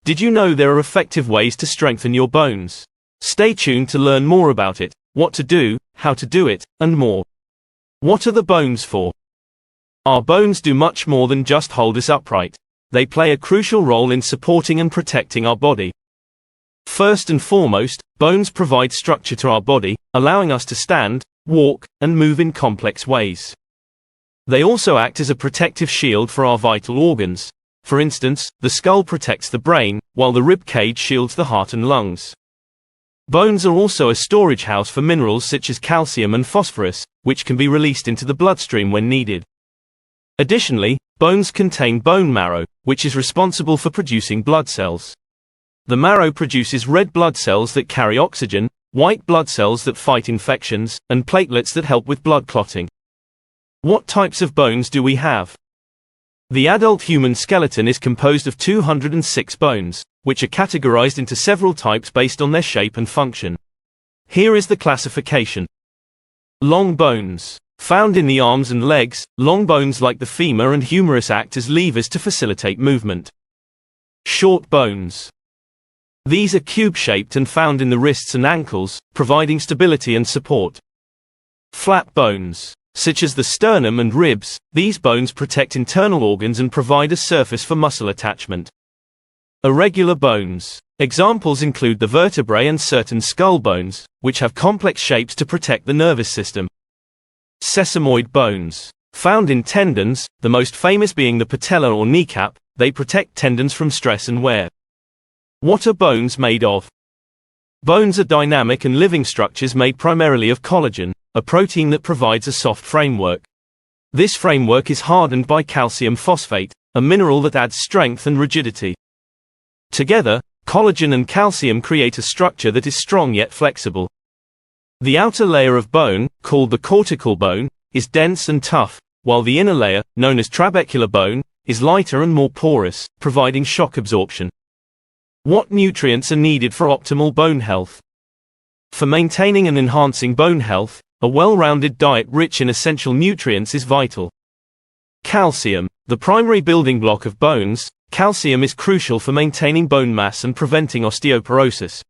Did you know there are effective ways to strengthen your bones? Stay tuned to learn more about it, what to do, how to do it, and more. What are the bones for? Our bones do much more than just hold us upright. They play a crucial role in supporting and protecting our body. First and foremost, bones provide structure to our body, allowing us to stand, walk, and move in complex ways. They also act as a protective shield for our vital organs. For instance, the skull protects the brain, while the rib cage shields the heart and lungs. Bones are also a storage house for minerals such as calcium and phosphorus, which can be released into the bloodstream when needed. Additionally, bones contain bone marrow, which is responsible for producing blood cells. The marrow produces red blood cells that carry oxygen, white blood cells that fight infections, and platelets that help with blood clotting. What types of bones do we have? The adult human skeleton is composed of 206 bones, which are categorized into several types based on their shape and function. Here is the classification. Long bones. Found in the arms and legs, long bones like the femur and humerus act as levers to facilitate movement. Short bones. These are cube-shaped and found in the wrists and ankles, providing stability and support. Flat bones. Such as the sternum and ribs, these bones protect internal organs and provide a surface for muscle attachment. Irregular bones. Examples include the vertebrae and certain skull bones, which have complex shapes to protect the nervous system. Sesamoid bones. Found in tendons, the most famous being the patella or kneecap, they protect tendons from stress and wear. What are bones made of? Bones are dynamic and living structures made primarily of collagen, a protein that provides a soft framework. This framework is hardened by calcium phosphate, a mineral that adds strength and rigidity. Together, collagen and calcium create a structure that is strong yet flexible. The outer layer of bone, called the cortical bone, is dense and tough, while the inner layer, known as trabecular bone, is lighter and more porous, providing shock absorption. What nutrients are needed for optimal bone health? For maintaining and enhancing bone health, a well-rounded diet rich in essential nutrients is vital. Calcium. The primary building block of bones, calcium is crucial for maintaining bone mass and preventing osteoporosis.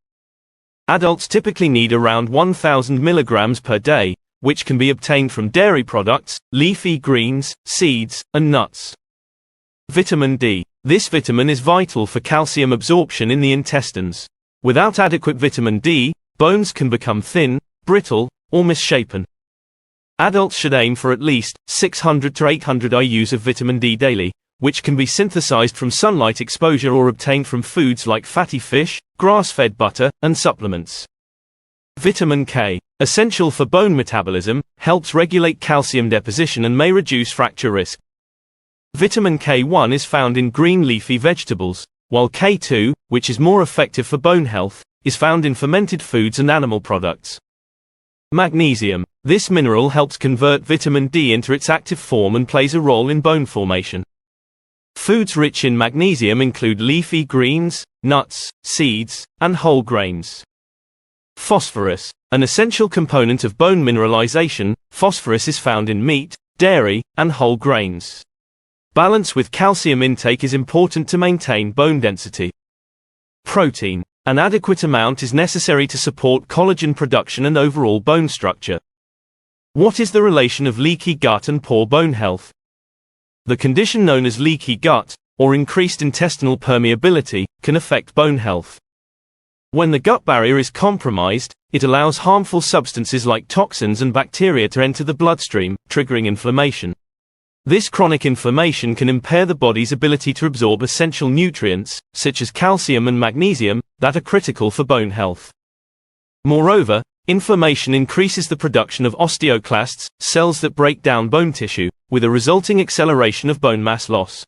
Adults typically need around 1,000 milligrams per day, which can be obtained from dairy products, leafy greens, seeds, and nuts. Vitamin D. This vitamin is vital for calcium absorption in the intestines. Without adequate vitamin D, bones can become thin, brittle, or misshapen. Adults should aim for at least 600 to 800 IUs of vitamin D daily, which can be synthesized from sunlight exposure or obtained from foods like fatty fish, grass-fed butter, and supplements. Vitamin K, essential for bone metabolism, helps regulate calcium deposition and may reduce fracture risk. Vitamin K1 is found in green leafy vegetables, while K2, which is more effective for bone health, is found in fermented foods and animal products. Magnesium. This mineral helps convert vitamin D into its active form and plays a role in bone formation. Foods rich in magnesium include leafy greens, nuts, seeds, and whole grains. Phosphorus. An essential component of bone mineralization, phosphorus is found in meat, dairy, and whole grains. Balance with calcium intake is important to maintain bone density. Protein. An adequate amount is necessary to support collagen production and overall bone structure. What is the relation of leaky gut and poor bone health? The condition known as leaky gut, or increased intestinal permeability, can affect bone health. When the gut barrier is compromised, it allows harmful substances like toxins and bacteria to enter the bloodstream, triggering inflammation. This chronic inflammation can impair the body's ability to absorb essential nutrients, such as calcium and magnesium, that are critical for bone health. Moreover, inflammation increases the production of osteoclasts, cells that break down bone tissue, with a resulting acceleration of bone mass loss.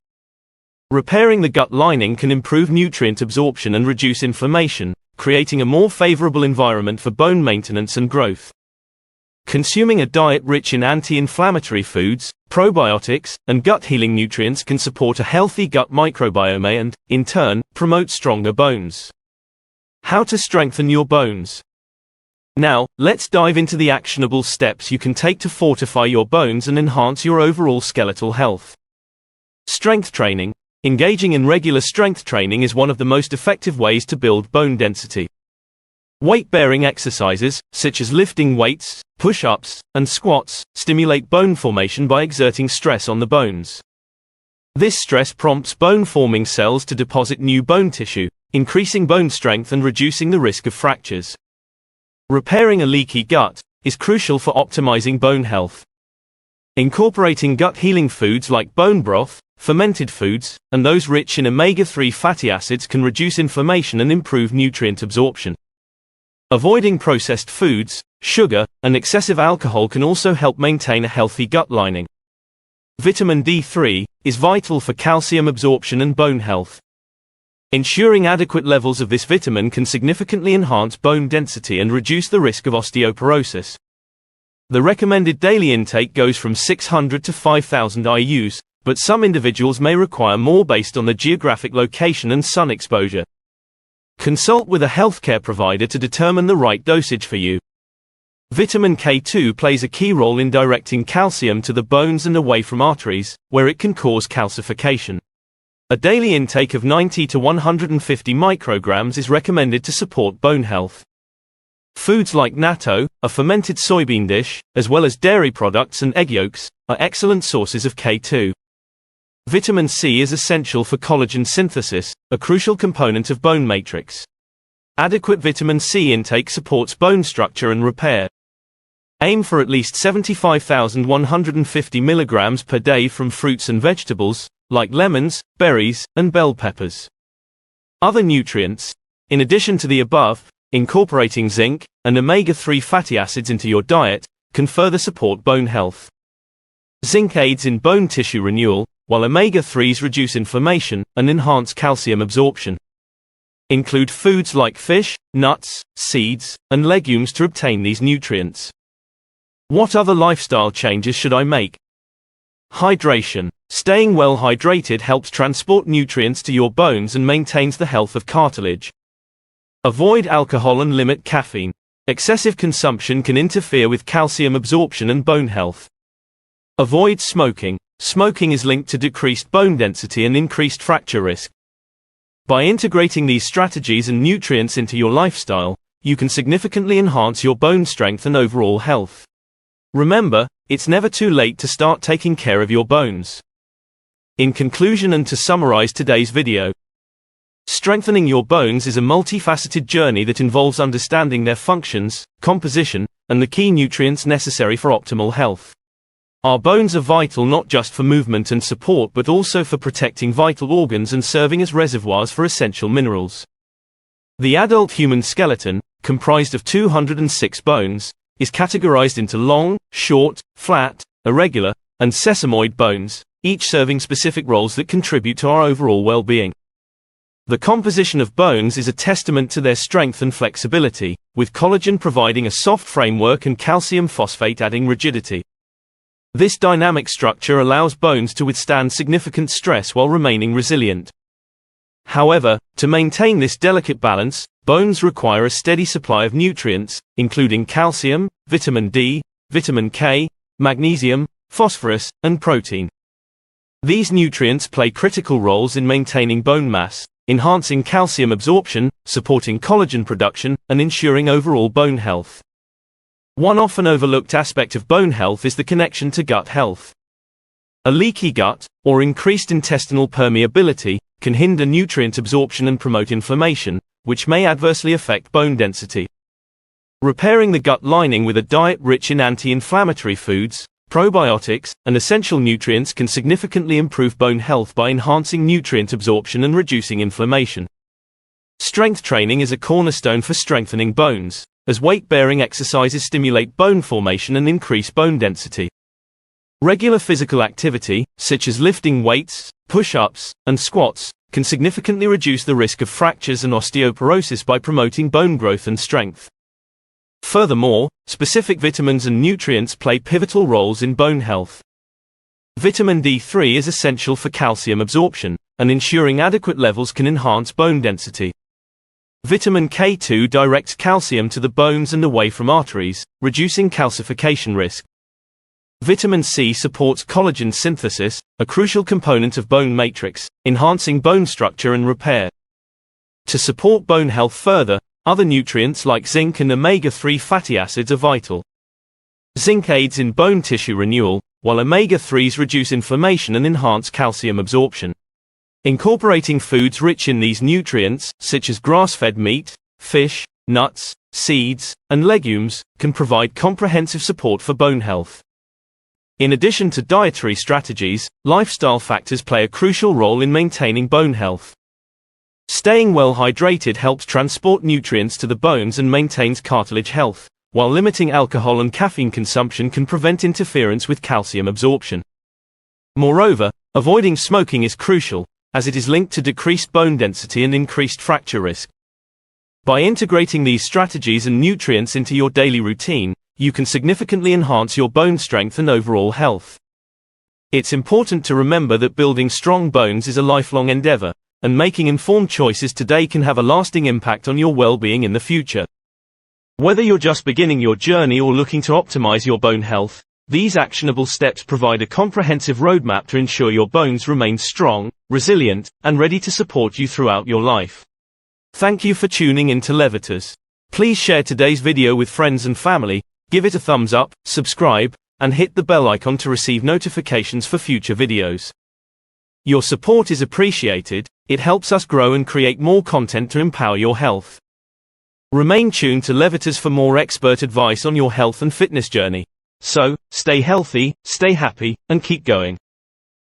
Repairing the gut lining can improve nutrient absorption and reduce inflammation, creating a more favorable environment for bone maintenance and growth. Consuming a diet rich in anti-inflammatory foods, probiotics, and gut-healing nutrients can support a healthy gut microbiome and, in turn, promote stronger bones. How to strengthen your bones. Now, let's dive into the actionable steps you can take to fortify your bones and enhance your overall skeletal health. Strength training. Engaging in regular strength training is one of the most effective ways to build bone density. Weight-bearing exercises, such as lifting weights, push-ups, and squats, stimulate bone formation by exerting stress on the bones. This stress prompts bone-forming cells to deposit new bone tissue, increasing bone strength and reducing the risk of fractures. Repairing a leaky gut is crucial for optimizing bone health. Incorporating gut-healing foods like bone broth, fermented foods, and those rich in omega-3 fatty acids can reduce inflammation and improve nutrient absorption. Avoiding processed foods, sugar, and excessive alcohol can also help maintain a healthy gut lining. Vitamin D3 is vital for calcium absorption and bone health. Ensuring adequate levels of this vitamin can significantly enhance bone density and reduce the risk of osteoporosis. The recommended daily intake goes from 600 to 5,000 IUs, but some individuals may require more based on the geographic location and sun exposure. Consult with a healthcare provider to determine the right dosage for you. Vitamin K2 plays a key role in directing calcium to the bones and away from arteries, where it can cause calcification. A daily intake of 90 to 150 micrograms is recommended to support bone health. Foods like natto, a fermented soybean dish, as well as dairy products and egg yolks, are excellent sources of K2. Vitamin C is essential for collagen synthesis, a crucial component of bone matrix. Adequate vitamin C intake supports bone structure and repair. Aim for at least 75,150 mg per day from fruits and vegetables, like lemons, berries, and bell peppers. Other nutrients. In addition to the above, incorporating zinc and omega-3 fatty acids into your diet can further support bone health. Zinc aids in bone tissue renewal, while omega-3s reduce inflammation and enhance calcium absorption. Include foods like fish, nuts, seeds, and legumes to obtain these nutrients. What other lifestyle changes should I make? Hydration. Staying well hydrated helps transport nutrients to your bones and maintains the health of cartilage. Avoid alcohol and limit caffeine. Excessive consumption can interfere with calcium absorption and bone health. Avoid smoking. Smoking is linked to decreased bone density and increased fracture risk. By integrating these strategies and nutrients into your lifestyle, you can significantly enhance your bone strength and overall health. Remember, it's never too late to start taking care of your bones. In conclusion and to summarize today's video, strengthening your bones is a multifaceted journey that involves understanding their functions, composition, and the key nutrients necessary for optimal health. Our bones are vital not just for movement and support but also for protecting vital organs and serving as reservoirs for essential minerals. The adult human skeleton, comprised of 206 bones, is categorized into long, short, flat, irregular, and sesamoid bones, each serving specific roles that contribute to our overall well-being. The composition of bones is a testament to their strength and flexibility, with collagen providing a soft framework and calcium phosphate adding rigidity. This dynamic structure allows bones to withstand significant stress while remaining resilient. However, to maintain this delicate balance, bones require a steady supply of nutrients, including calcium, vitamin D, vitamin K, magnesium, phosphorus, and protein. These nutrients play critical roles in maintaining bone mass, enhancing calcium absorption, supporting collagen production, and ensuring overall bone health. One often overlooked aspect of bone health is the connection to gut health. A leaky gut, or increased intestinal permeability, can hinder nutrient absorption and promote inflammation, which may adversely affect bone density. Repairing the gut lining with a diet rich in anti-inflammatory foods, probiotics, and essential nutrients can significantly improve bone health by enhancing nutrient absorption and reducing inflammation. Strength training is a cornerstone for strengthening bones, as weight-bearing exercises stimulate bone formation and increase bone density. Regular physical activity, such as lifting weights, push-ups, and squats, can significantly reduce the risk of fractures and osteoporosis by promoting bone growth and strength. Furthermore, specific vitamins and nutrients play pivotal roles in bone health. Vitamin D3 is essential for calcium absorption, and ensuring adequate levels can enhance bone density. Vitamin K2 directs calcium to the bones and away from arteries, reducing calcification risk. Vitamin C supports collagen synthesis, a crucial component of bone matrix, enhancing bone structure and repair. To support bone health further, other nutrients like zinc and omega-3 fatty acids are vital. Zinc aids in bone tissue renewal, while omega-3s reduce inflammation and enhance calcium absorption. Incorporating foods rich in these nutrients, such as grass-fed meat, fish, nuts, seeds, and legumes, can provide comprehensive support for bone health. In addition to dietary strategies, lifestyle factors play a crucial role in maintaining bone health. Staying well hydrated helps transport nutrients to the bones and maintains cartilage health, while limiting alcohol and caffeine consumption can prevent interference with calcium absorption. Moreover, avoiding smoking is crucial, as it is linked to decreased bone density and increased fracture risk. By integrating these strategies and nutrients into your daily routine, you can significantly enhance your bone strength and overall health. It's important to remember that building strong bones is a lifelong endeavor, and making informed choices today can have a lasting impact on your well-being in the future. Whether you're just beginning your journey or looking to optimize your bone health, these actionable steps provide a comprehensive roadmap to ensure your bones remain strong, resilient, and ready to support you throughout your life. Thank you for tuning in to Levitas. Please share today's video with friends and family, give it a thumbs up, subscribe, and hit the bell icon to receive notifications for future videos. Your support is appreciated, it helps us grow and create more content to empower your health. Remain tuned to Levitas for more expert advice on your health and fitness journey. So, stay healthy, stay happy, and keep going.